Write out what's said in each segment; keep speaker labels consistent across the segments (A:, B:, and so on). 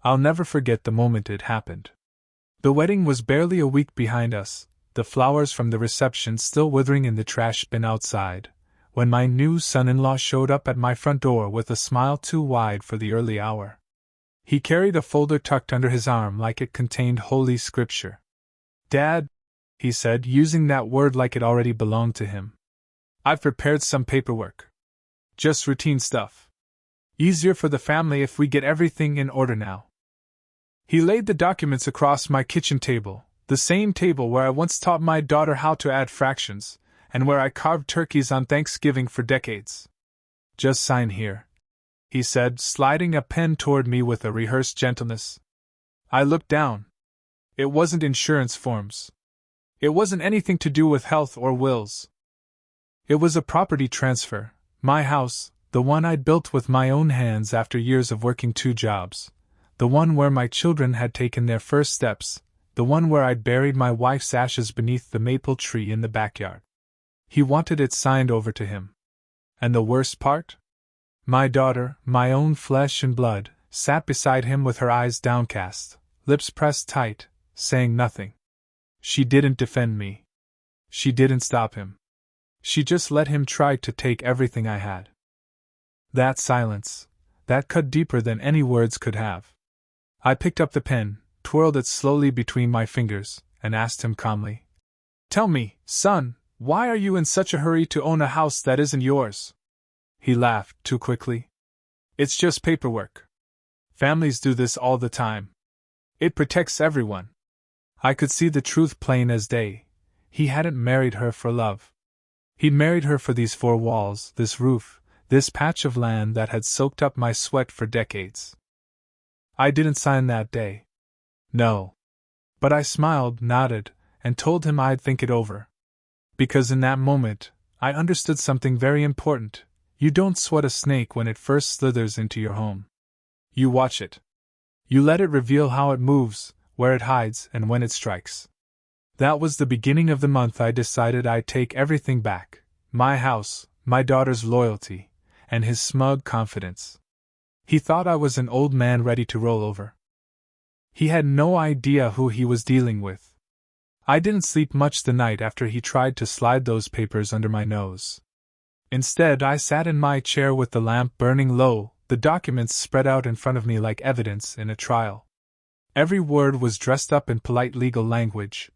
A: I'll never forget the moment it happened. The wedding was barely a week behind us, the flowers from the reception still withering in the trash bin outside, when my new son-in-law showed up at my front door with a smile too wide for the early hour. He carried a folder tucked under his arm like it contained holy scripture. "Dad," he said, using that word like it already belonged to him, "I've prepared some paperwork. Just routine stuff. Easier for the family if we get everything in order now." He laid the documents across my kitchen table, the same table where I once taught my daughter how to add fractions, and where I carved turkeys on Thanksgiving for decades. "Just sign here," he said, sliding a pen toward me with a rehearsed gentleness. I looked down. It wasn't insurance forms. It wasn't anything to do with health or wills. It was a property transfer, my house, the one I'd built with my own hands after years of working 2 jobs, the one where my children had taken their first steps, the one where I'd buried my wife's ashes beneath the maple tree in the backyard. He wanted it signed over to him. And the worst part? My daughter, my own flesh and blood, sat beside him with her eyes downcast, lips pressed tight, saying nothing. She didn't defend me. She didn't stop him. She just let him try to take everything I had. That silence, that cut deeper than any words could have. I picked up the pen, twirled it slowly between my fingers, and asked him calmly, "Tell me, son, why are you in such a hurry to own a house that isn't yours?" He laughed too quickly. "It's just paperwork. Families do this all the time. It protects everyone." I could see the truth plain as day. He hadn't married her for love. He'd married her for these 4 walls, this roof, this patch of land that had soaked up my sweat for decades. I didn't sign that day. No. But I smiled, nodded, and told him I'd think it over. Because in that moment, I understood something very important. You don't sweat a snake when it first slithers into your home. You watch it. You let it reveal how it moves, where it hides, and when it strikes. That was the beginning of the month I decided I'd take everything back. My house, my daughter's loyalty, and his smug confidence. He thought I was an old man ready to roll over. He had no idea who he was dealing with. I didn't sleep much the night after he tried to slide those papers under my nose. Instead, I sat in my chair with the lamp burning low, the documents spread out in front of me like evidence in a trial. Every word was dressed up in polite legal language,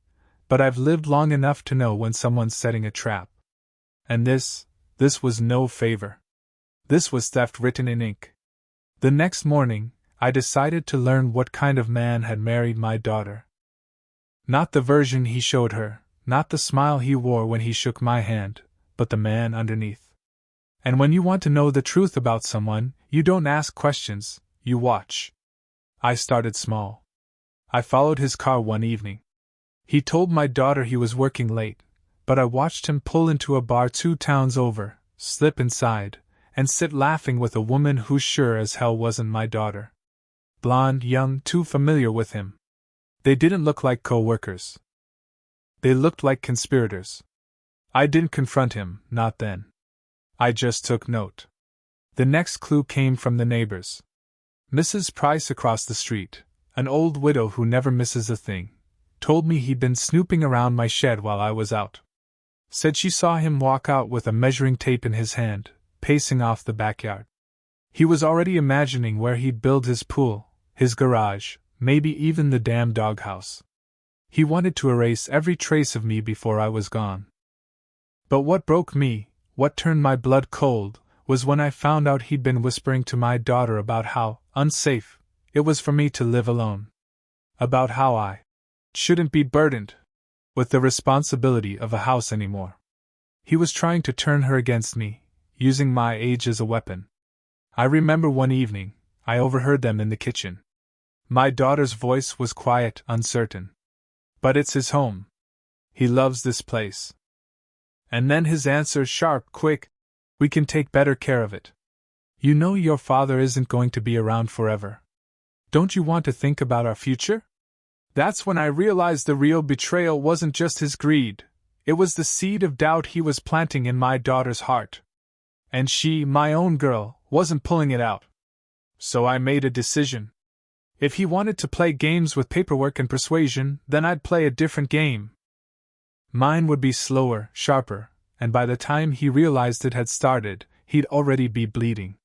A: but I've lived long enough to know when someone's setting a trap. And this was no favor. This was theft written in ink. The next morning, I decided to learn what kind of man had married my daughter. Not the version he showed her, not the smile he wore when he shook my hand, but the man underneath. And when you want to know the truth about someone, you don't ask questions, you watch. I started small. I followed his car one evening. He told my daughter he was working late, but I watched him pull into a bar 2 towns over, slip inside, and sit laughing with a woman who sure as hell wasn't my daughter. Blonde, young, too familiar with him. They didn't look like co-workers. They looked like conspirators. I didn't confront him, not then. I just took note. The next clue came from the neighbors. Mrs. Price across the street, an old widow who never misses a thing, told me he'd been snooping around my shed while I was out. Said she saw him walk out with a measuring tape in his hand, pacing off the backyard. He was already imagining where he'd build his pool, his garage, maybe even the damn doghouse. He wanted to erase every trace of me before I was gone. But what broke me, what turned my blood cold, was when I found out he'd been whispering to my daughter about how unsafe it was for me to live alone. About how I shouldn't be burdened with the responsibility of a house anymore. He was trying to turn her against me, using my age as a weapon. I remember one evening, I overheard them in the kitchen. My daughter's voice was quiet, uncertain. "But it's his home. He loves this place." And then his answer, sharp, quick, "We can take better care of it. You know your father isn't going to be around forever. Don't you want to think about our future?" That's when I realized the real betrayal wasn't just his greed, it was the seed of doubt he was planting in my daughter's heart. And she, my own girl, wasn't pulling it out. So I made a decision. If he wanted to play games with paperwork and persuasion, then I'd play a different game. Mine would be slower, sharper, and by the time he realized it had started, he'd already be bleeding.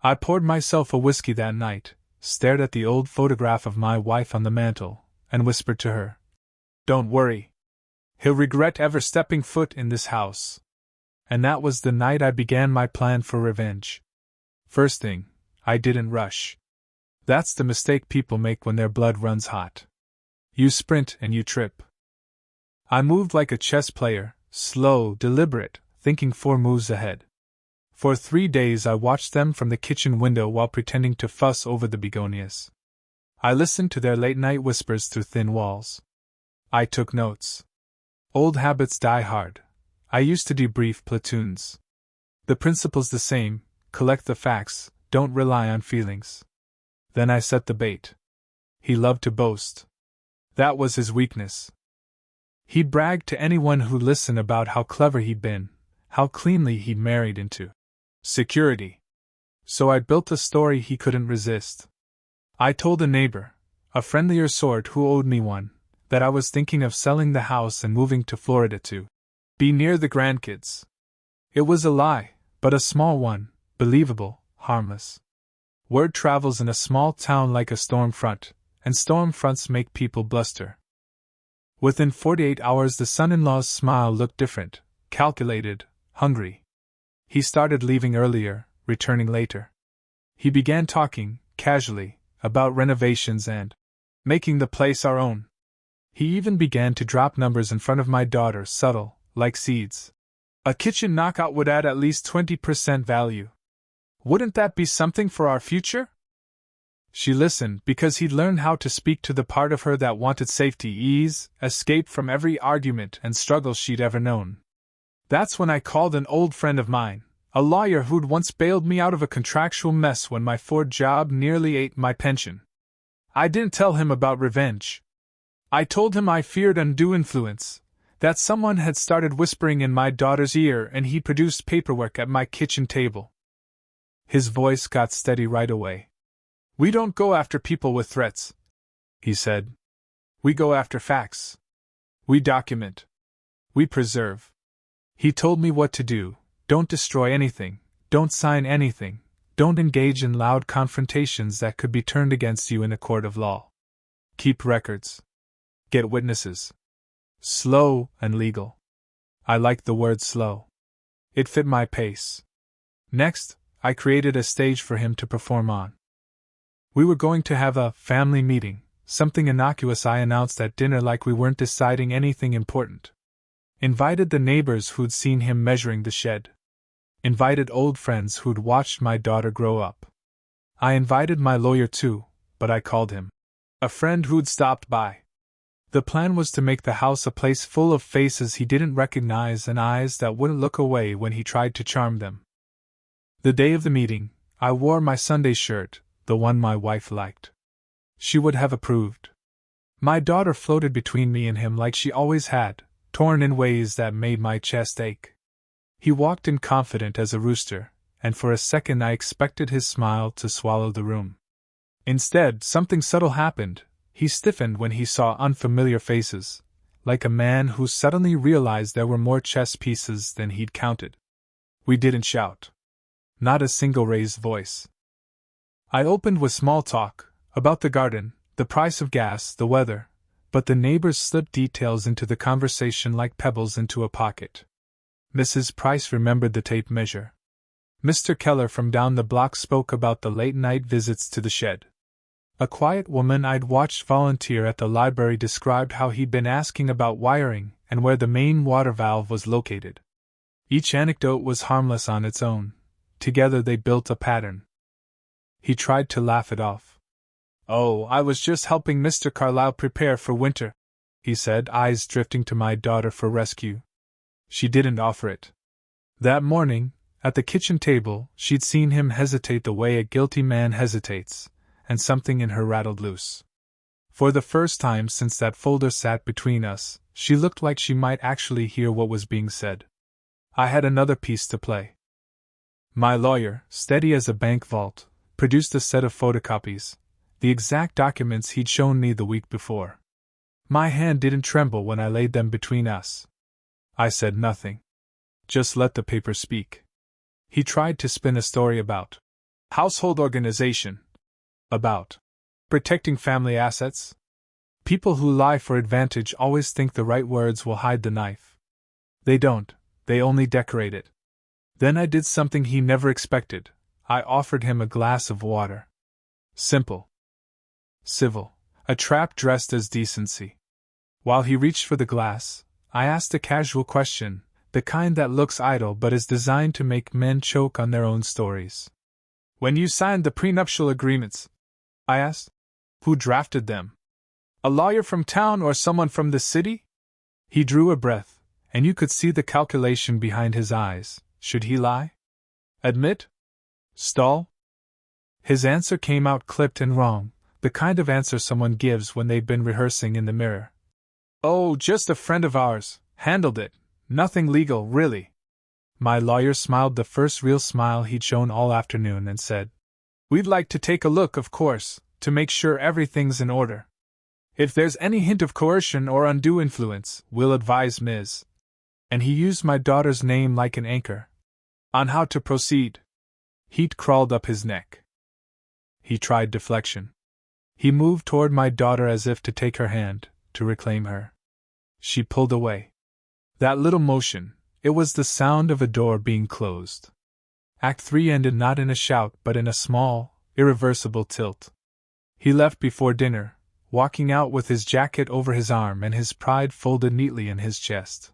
A: I poured myself a whiskey that night, stared at the old photograph of my wife on the mantel, and whispered to her, "Don't worry. He'll regret ever stepping foot in this house." And that was the night I began my plan for revenge. First thing, I didn't rush. That's the mistake people make when their blood runs hot. You sprint and you trip. I moved like a chess player, slow, deliberate, thinking 4 moves ahead. For 3 days I watched them from the kitchen window while pretending to fuss over the begonias. I listened to their late-night whispers through thin walls. I took notes. Old habits die hard. I used to debrief platoons. The principle's the same: collect the facts, don't rely on feelings. Then I set the bait. He loved to boast. That was his weakness. He'd brag to anyone who'd listen about how clever he'd been, how cleanly he'd married into security. So I built a story he couldn't resist. I told a neighbor, a friendlier sort who owed me one, that I was thinking of selling the house and moving to Florida to be near the grandkids. It was a lie, but a small one, believable, harmless. Word travels in a small town like a storm front, and storm fronts make people bluster. Within 48 hours the son-in-law's smile looked different, calculated, hungry. He started leaving earlier, returning later. He began talking, casually, about renovations and making the place our own. He even began to drop numbers in front of my daughter, subtle, like seeds. A kitchen knockout would add at least 20% value. Wouldn't that be something for our future? She listened because he'd learned how to speak to the part of her that wanted safety, ease, escape from every argument and struggle she'd ever known. That's when I called an old friend of mine, a lawyer who'd once bailed me out of a contractual mess when my Ford job nearly ate my pension. I didn't tell him about revenge. I told him I feared undue influence, that someone had started whispering in my daughter's ear and he produced paperwork at my kitchen table. His voice got steady right away. "We don't go after people with threats," he said. "We go after facts. We document. We preserve." He told me what to do: don't destroy anything, don't sign anything, don't engage in loud confrontations that could be turned against you in a court of law. Keep records. Get witnesses. Slow and legal. I liked the word slow. It fit my pace. Next, I created a stage for him to perform on. We were going to have a family meeting, something innocuous I announced at dinner like we weren't deciding anything important. Invited the neighbors who'd seen him measuring the shed. Invited old friends who'd watched my daughter grow up. I invited my lawyer too, but I called him a friend who'd stopped by. The plan was to make the house a place full of faces he didn't recognize and eyes that wouldn't look away when he tried to charm them. The day of the meeting, I wore my Sunday shirt, the one my wife liked. She would have approved. My daughter floated between me and him like she always had, torn in ways that made my chest ache. He walked in confident as a rooster, and for a second I expected his smile to swallow the room. Instead, something subtle happened. He stiffened when he saw unfamiliar faces, like a man who suddenly realized there were more chess pieces than he'd counted. We didn't shout. Not a single raised voice. I opened with small talk, about the garden, the price of gas, the weather, but the neighbors slipped details into the conversation like pebbles into a pocket. Mrs. Price remembered the tape measure. Mr. Keller from down the block spoke about the late-night visits to the shed. A quiet woman I'd watched volunteer at the library described how he'd been asking about wiring and where the main water valve was located. Each anecdote was harmless on its own. Together they built a pattern. He tried to laugh it off. "Oh, I was just helping Mr. Carlyle prepare for winter," he said, eyes drifting to my daughter for rescue. She didn't offer it. That morning, at the kitchen table, she'd seen him hesitate the way a guilty man hesitates, and something in her rattled loose. For the first time since that folder sat between us, she looked like she might actually hear what was being said. I had another piece to play. My lawyer, steady as a bank vault, produced a set of photocopies, the exact documents he'd shown me the week before. My hand didn't tremble when I laid them between us. I said nothing. Just let the paper speak. He tried to spin a story about household organization, about protecting family assets. People who lie for advantage always think the right words will hide the knife. They don't, they only decorate it. Then I did something he never expected. I offered him a glass of water. Simple. Civil. A trap dressed as decency. While he reached for the glass, I asked a casual question, the kind that looks idle but is designed to make men choke on their own stories. When you signed the prenuptial agreements, I asked, who drafted them? A lawyer from town or someone from the city? He drew a breath, and you could see the calculation behind his eyes. Should he lie? Admit? Stall? His answer came out clipped and wrong, the kind of answer someone gives when they've been rehearsing in the mirror. Oh, just a friend of ours, handled it, nothing legal, really. My lawyer smiled the first real smile he'd shown all afternoon and said, We'd like to take a look, of course, to make sure everything's in order. If there's any hint of coercion or undue influence, we'll advise Ms. And he used my daughter's name like an anchor. On how to proceed. Heat crawled up his neck. He tried deflection. He moved toward my daughter as if to take her hand, to reclaim her. She pulled away. That little motion, it was the sound of a door being closed. Act 3 ended not in a shout but in a small, irreversible tilt. He left before dinner, walking out with his jacket over his arm and his pride folded neatly in his chest.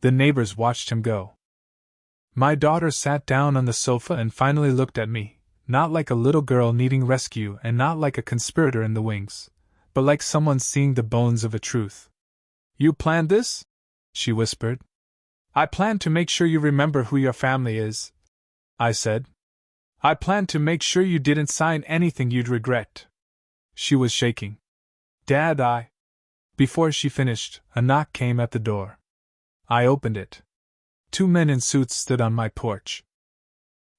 A: The neighbors watched him go. My daughter sat down on the sofa and finally looked at me, not like a little girl needing rescue and not like a conspirator in the wings, but like someone seeing the bones of a truth. You planned this? She whispered. I planned to make sure you remember who your family is, I said. I planned to make sure you didn't sign anything you'd regret. She was shaking. Dad, Before she finished, a knock came at the door. I opened it. 2 men in suits stood on my porch.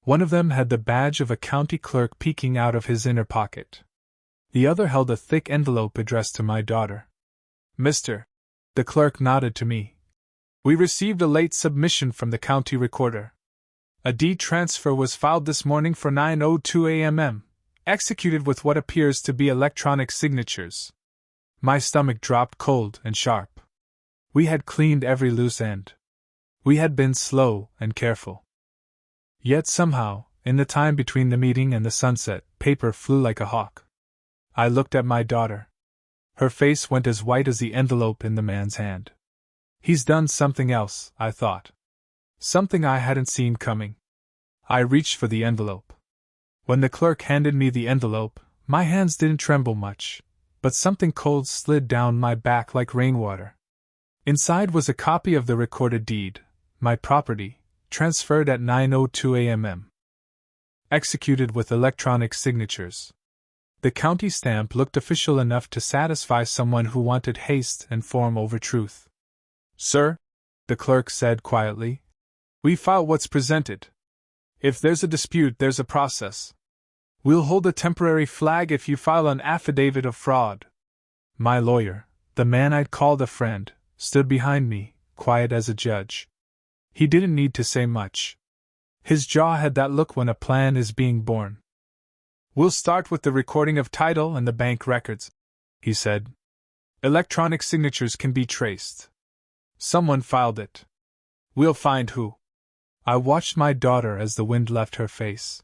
A: One of them had the badge of a county clerk peeking out of his inner pocket. The other held a thick envelope addressed to my daughter. Mr. The clerk nodded to me. We received a late submission from the county recorder. A deed transfer was filed this morning for 9:02 a.m., executed with what appears to be electronic signatures. My stomach dropped cold and sharp. We had cleaned every loose end. We had been slow and careful. Yet somehow, in the time between the meeting and the sunset, paper flew like a hawk. I looked at my daughter. Her face went as white as the envelope in the man's hand. He's done something else, I thought. Something I hadn't seen coming. I reached for the envelope. When the clerk handed me the envelope, my hands didn't tremble much, but something cold slid down my back like rainwater. Inside was a copy of the recorded deed, my property, transferred at 9:02 a.m. Executed with electronic signatures. The county stamp looked official enough to satisfy someone who wanted haste and form over truth. Sir, the clerk said quietly, we file what's presented. If there's a dispute, there's a process. We'll hold a temporary flag if you file an affidavit of fraud. My lawyer, the man I'd called a friend, stood behind me, quiet as a judge. He didn't need to say much. His jaw had that look when a plan is being born. We'll start with the recording of title and the bank records, he said. Electronic signatures can be traced. Someone filed it. We'll find who. I watched my daughter as the wind left her face.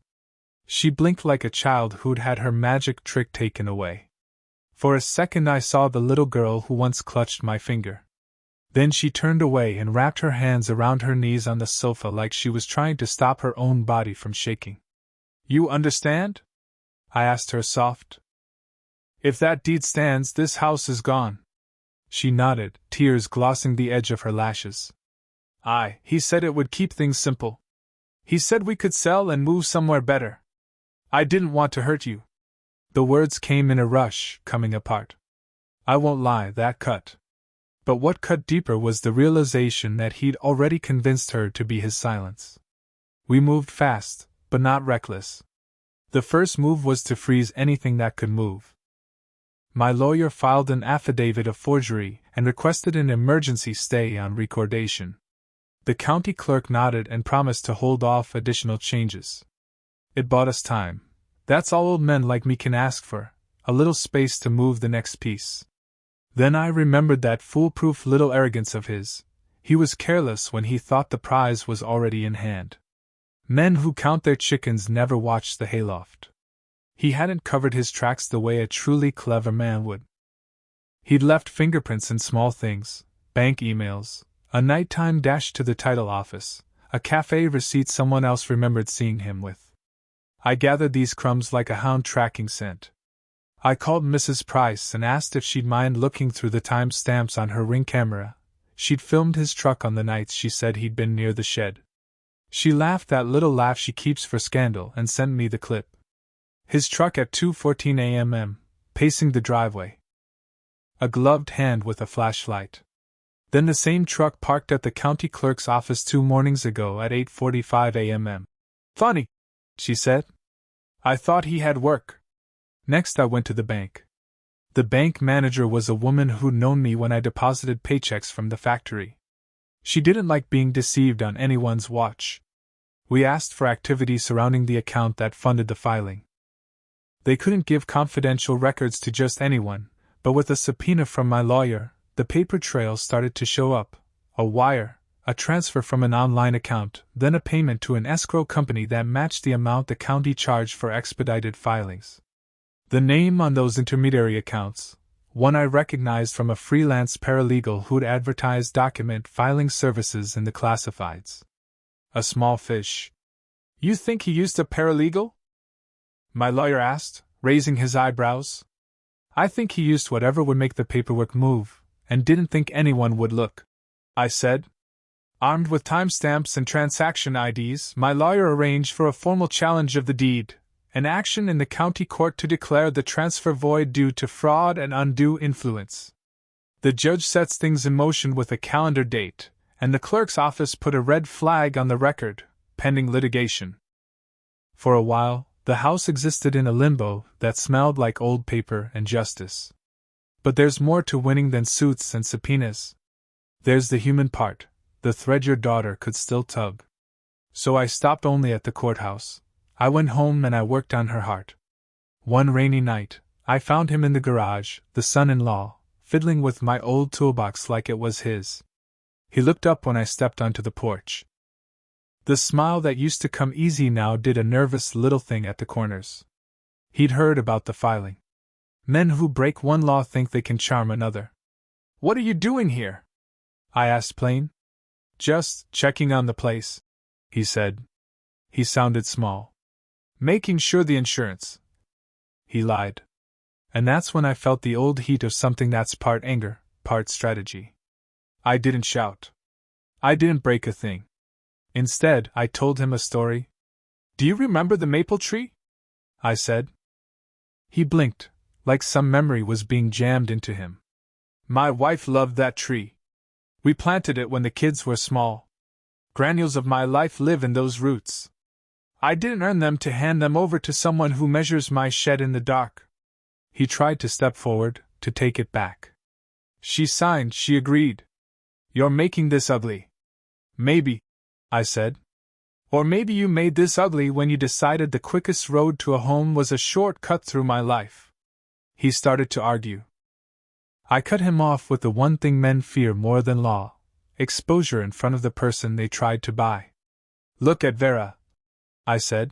A: She blinked like a child who'd had her magic trick taken away. For a second I saw the little girl who once clutched my finger. Then she turned away and wrapped her hands around her knees on the sofa like she was trying to stop her own body from shaking. You understand? I asked her soft. If that deed stands, this house is gone. She nodded, tears glossing the edge of her lashes. He said it would keep things simple. He said we could sell and move somewhere better. I didn't want to hurt you. The words came in a rush, coming apart. I won't lie, that cut. But what cut deeper was the realization that he'd already convinced her to be his silence. We moved fast, but not reckless. The first move was to freeze anything that could move. My lawyer filed an affidavit of forgery and requested an emergency stay on recordation. The county clerk nodded and promised to hold off additional changes. It bought us time. That's all old men like me can ask for, a little space to move the next piece. Then I remembered that foolproof little arrogance of his. He was careless when he thought the prize was already in hand. Men who count their chickens never watch the hayloft. He hadn't covered his tracks the way a truly clever man would. He'd left fingerprints in small things, bank emails, a nighttime dash to the title office, a cafe receipt someone else remembered seeing him with. I gathered these crumbs like a hound tracking scent. I called Mrs. Price and asked if she'd mind looking through the time stamps on her Ring camera. She'd filmed his truck on the nights she said he'd been near the shed. She laughed that little laugh she keeps for scandal and sent me the clip. His truck at 2:14 a.m., pacing the driveway. A gloved hand with a flashlight. Then the same truck parked at the county clerk's office 2 mornings ago at 8:45 a.m. Funny, she said. I thought he had work. Next I went to the bank. The bank manager was a woman who'd known me when I deposited paychecks from the factory. She didn't like being deceived on anyone's watch. We asked for activity surrounding the account that funded the filing. They couldn't give confidential records to just anyone, but with a subpoena from my lawyer, the paper trail started to show up. A wire, a transfer from an online account, then a payment to an escrow company that matched the amount the county charged for expedited filings. The name on those intermediary accounts, one I recognized from a freelance paralegal who'd advertised document filing services in the classifieds. A small fish. You think he used a paralegal? My lawyer asked, raising his eyebrows. I think he used whatever would make the paperwork move, and didn't think anyone would look, I said. Armed with timestamps and transaction IDs, my lawyer arranged for a formal challenge of the deed, an action in the county court to declare the transfer void due to fraud and undue influence. The judge sets things in motion with a calendar date, and the clerk's office put a red flag on the record, pending litigation. For a while, the house existed in a limbo that smelled like old paper and justice. But there's more to winning than suits and subpoenas. There's the human part, the thread your daughter could still tug. So I stopped only at the courthouse. I went home and I worked on her heart. One rainy night, I found him in the garage, the son-in-law, fiddling with my old toolbox like it was his. He looked up when I stepped onto the porch. The smile that used to come easy now did a nervous little thing at the corners. He'd heard about the filing. Men who break one law think they can charm another. What are you doing here? I asked plain. Just checking on the place, he said. He sounded small. Making sure the insurance. He lied. And that's when I felt the old heat of something that's part anger, part strategy. I didn't shout. I didn't break a thing. Instead, I told him a story. Do you remember the maple tree? I said. He blinked, like some memory was being jammed into him. My wife loved that tree. We planted it when the kids were small. Granules of my life live in those roots. I didn't earn them to hand them over to someone who measures my shed in the dark. He tried to step forward, to take it back. She signed, she agreed. You're making this ugly. Maybe, I said. Or maybe you made this ugly when you decided the quickest road to a home was a shortcut through my life. He started to argue. I cut him off with the one thing men fear more than law: exposure in front of the person they tried to buy. Look at Vera, I said.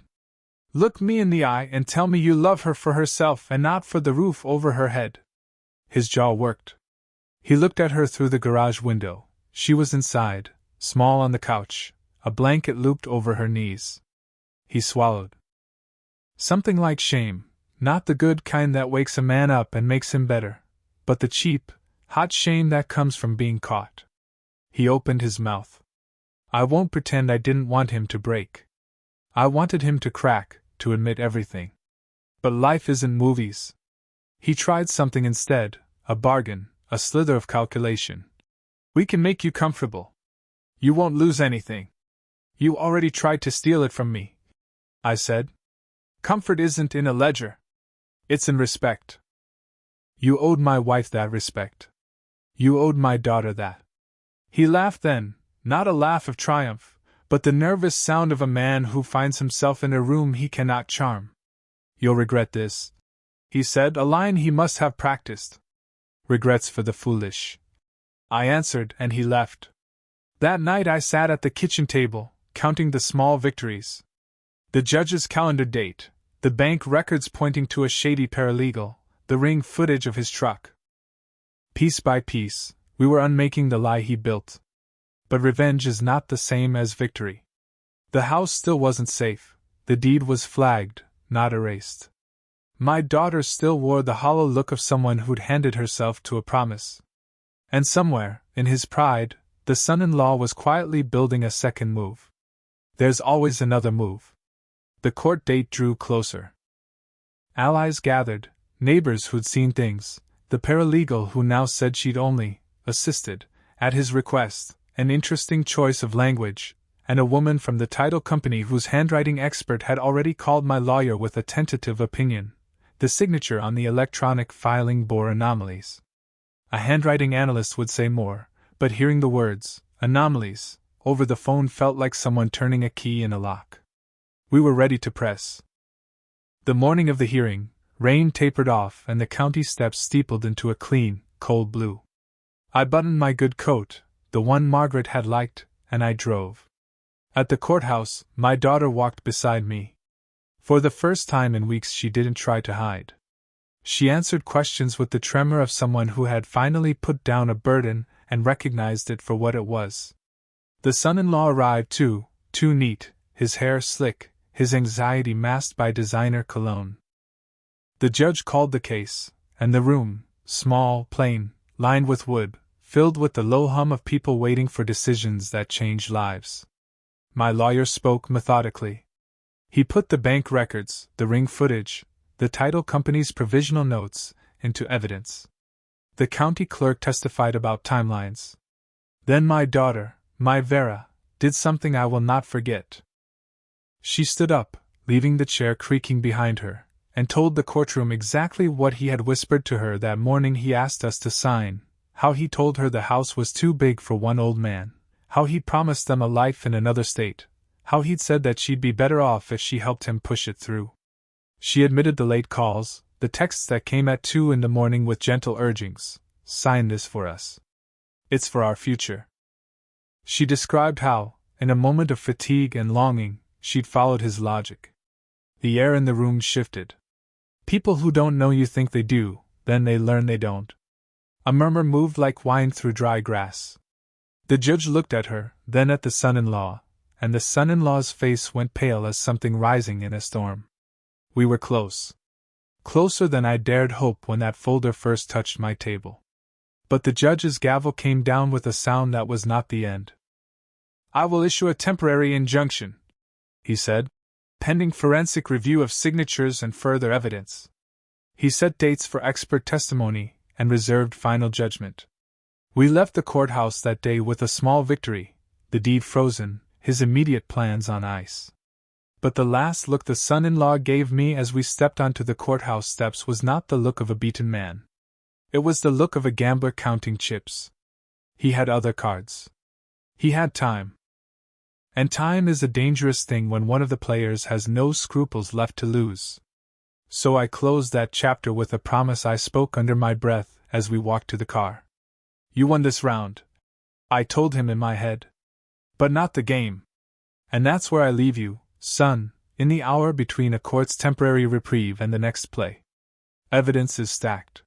A: Look me in the eye and tell me you love her for herself and not for the roof over her head. His jaw worked. He looked at her through the garage window. She was inside, small on the couch, a blanket looped over her knees. He swallowed. Something like shame, not the good kind that wakes a man up and makes him better, but the cheap, hot shame that comes from being caught. He opened his mouth. I won't pretend I didn't want him to break. I wanted him to crack, to admit everything. But life isn't movies. He tried something instead, a bargain, a slither of calculation. We can make you comfortable. You won't lose anything. You already tried to steal it from me, I said. Comfort isn't in a ledger. It's in respect. You owed my wife that respect. You owed my daughter that. He laughed then, not a laugh of triumph, but the nervous sound of a man who finds himself in a room he cannot charm. You'll regret this, he said, a line he must have practiced. Regrets for the foolish, I answered, and he left. That night I sat at the kitchen table, counting the small victories. The judge's calendar date, the bank records pointing to a shady paralegal, the ring footage of his truck. Piece by piece, we were unmaking the lie he built. But revenge is not the same as victory. The house still wasn't safe, the deed was flagged, not erased. My daughter still wore the hollow look of someone who'd handed herself to a promise. And somewhere, in his pride, the son-in-law was quietly building a second move. There's always another move. The court date drew closer. Allies gathered, neighbors who'd seen things, the paralegal who now said she'd only assisted, at his request, an interesting choice of language, and a woman from the title company whose handwriting expert had already called my lawyer with a tentative opinion. The signature on the electronic filing bore anomalies. A handwriting analyst would say more, but hearing the words, anomalies, over the phone felt like someone turning a key in a lock. We were ready to press. The morning of the hearing, rain tapered off and the county steps steepled into a clean, cold blue. I buttoned my good coat, the one Margaret had liked, and I drove. At the courthouse, my daughter walked beside me. For the first time in weeks she didn't try to hide. She answered questions with the tremor of someone who had finally put down a burden and recognized it for what it was. The son-in-law arrived too neat, his hair slick, his anxiety masked by designer cologne. The judge called the case, and the room, small, plain, lined with wood, filled with the low hum of people waiting for decisions that changed lives. My lawyer spoke methodically. He put the bank records, the ring footage, the title company's provisional notes, into evidence. The county clerk testified about timelines. Then my daughter, my Vera, did something I will not forget. She stood up, leaving the chair creaking behind her, and told the courtroom exactly what he had whispered to her that morning he asked us to sign, how he told her the house was too big for one old man, how he'd promised them a life in another state, how he'd said that she'd be better off if she helped him push it through. She admitted the late calls, the texts that came at 2 a.m. with gentle urgings, sign this for us. It's for our future. She described how, in a moment of fatigue and longing, she'd followed his logic. The air in the room shifted. People who don't know you think they do, then they learn they don't. A murmur moved like wine through dry grass. The judge looked at her, then at the son-in-law, and the son-in-law's face went pale as something rising in a storm. We were close. Closer than I dared hope when that folder first touched my table. But the judge's gavel came down with a sound that was not the end. I will issue a temporary injunction, he said, pending forensic review of signatures and further evidence. He set dates for expert testimony and reserved final judgment. We left the courthouse that day with a small victory, the deed frozen, his immediate plans on ice. But the last look the son-in-law gave me as we stepped onto the courthouse steps was not the look of a beaten man. It was the look of a gambler counting chips. He had other cards. He had time. And time is a dangerous thing when one of the players has no scruples left to lose. So I closed that chapter with a promise I spoke under my breath as we walked to the car. You won this round, I told him in my head. But not the game. And that's where I leave you, son, in the hour between a court's temporary reprieve and the next play. Evidence is stacked.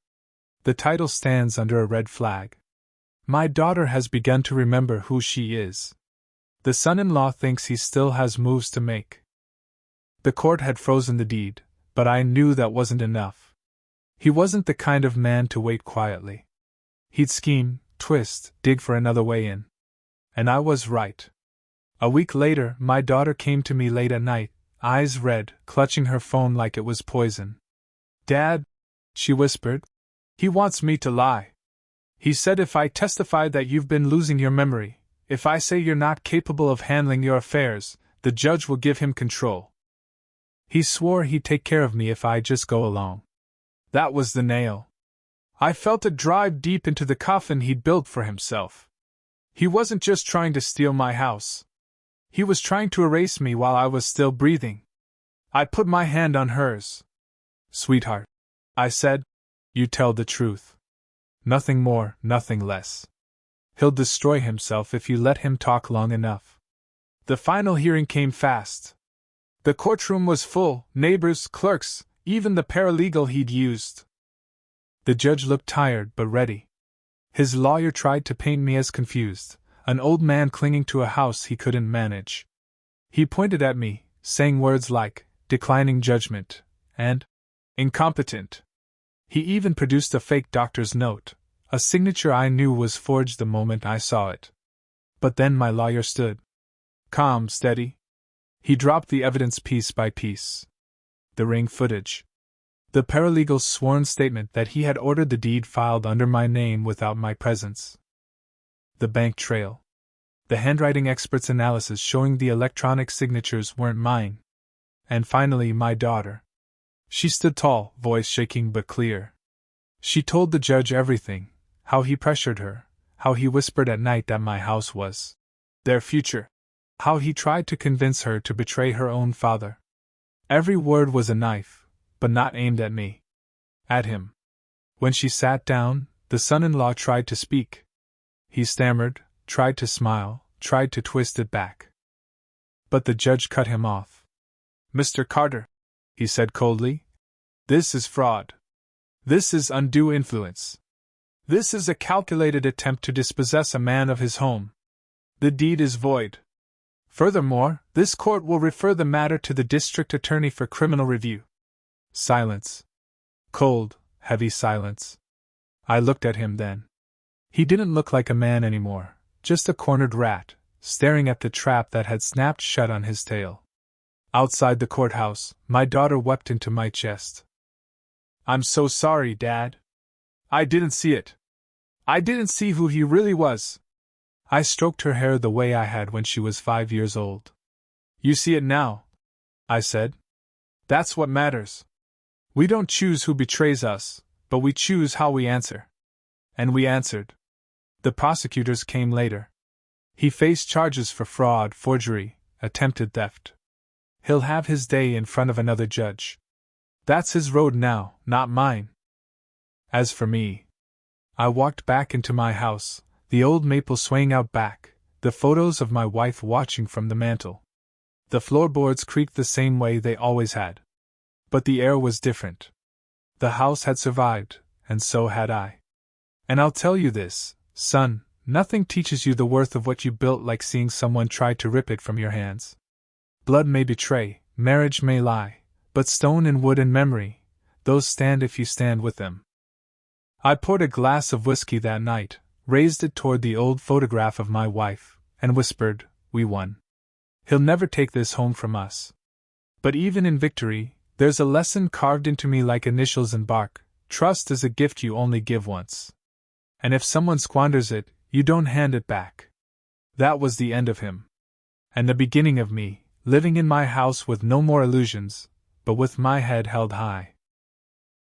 A: The title stands under a red flag. My daughter has begun to remember who she is. The son-in-law thinks he still has moves to make. The court had frozen the deed, but I knew that wasn't enough. He wasn't the kind of man to wait quietly. He'd scheme, twist, dig for another way in. And I was right. A week later, my daughter came to me late at night, eyes red, clutching her phone like it was poison. Dad, she whispered, he wants me to lie. He said if I testify that you've been losing your memory, if I say you're not capable of handling your affairs, the judge will give him control. He swore he'd take care of me if I just go along. That was the nail. I felt it drive deep into the coffin he'd built for himself. He wasn't just trying to steal my house. He was trying to erase me while I was still breathing. I put my hand on hers. Sweetheart, I said, you tell the truth. Nothing more, nothing less. He'll destroy himself if you let him talk long enough. The final hearing came fast. The courtroom was full, neighbors, clerks, even the paralegal he'd used. The judge looked tired but ready. His lawyer tried to paint me as confused, an old man clinging to a house he couldn't manage. He pointed at me, saying words like, declining judgment, and incompetent. He even produced a fake doctor's note, a signature I knew was forged the moment I saw it. But then my lawyer stood. Calm, steady. He dropped the evidence piece by piece. The ring footage. The paralegal's sworn statement that he had ordered the deed filed under my name without my presence. The bank trail. The handwriting expert's analysis showing the electronic signatures weren't mine. And finally, my daughter. She stood tall, voice shaking but clear. She told the judge everything, how he pressured her, how he whispered at night that my house was their future, how he tried to convince her to betray her own father. Every word was a knife, but not aimed at me. At him. When she sat down, the son-in-law tried to speak. He stammered, tried to smile, tried to twist it back. But the judge cut him off. Mr. Carter, he said coldly, this is fraud. This is undue influence. This is a calculated attempt to dispossess a man of his home. The deed is void. Furthermore, this court will refer the matter to the district attorney for criminal review. Silence. Cold, heavy silence. I looked at him then. He didn't look like a man anymore, just a cornered rat, staring at the trap that had snapped shut on his tail. Outside the courthouse, my daughter wept into my chest. I'm so sorry, Dad. I didn't see it. I didn't see who he really was. I stroked her hair the way I had when she was 5 years old. You see it now, I said. That's what matters. We don't choose who betrays us, but we choose how we answer. And we answered. The prosecutors came later. He faced charges for fraud, forgery, attempted theft. He'll have his day in front of another judge. That's his road now, not mine. As for me, I walked back into my house, the old maple swaying out back, the photos of my wife watching from the mantel. The floorboards creaked the same way they always had. But the air was different. The house had survived, and so had I. And I'll tell you this, son, nothing teaches you the worth of what you built like seeing someone try to rip it from your hands. Blood may betray, marriage may lie, but stone and wood and memory, those stand if you stand with them. I poured a glass of whiskey that night, raised it toward the old photograph of my wife, and whispered, we won. He'll never take this home from us. But even in victory, there's a lesson carved into me like initials in bark. Trust is a gift you only give once. And if someone squanders it, you don't hand it back. That was the end of him. And the beginning of me, living in my house with no more illusions, but with my head held high.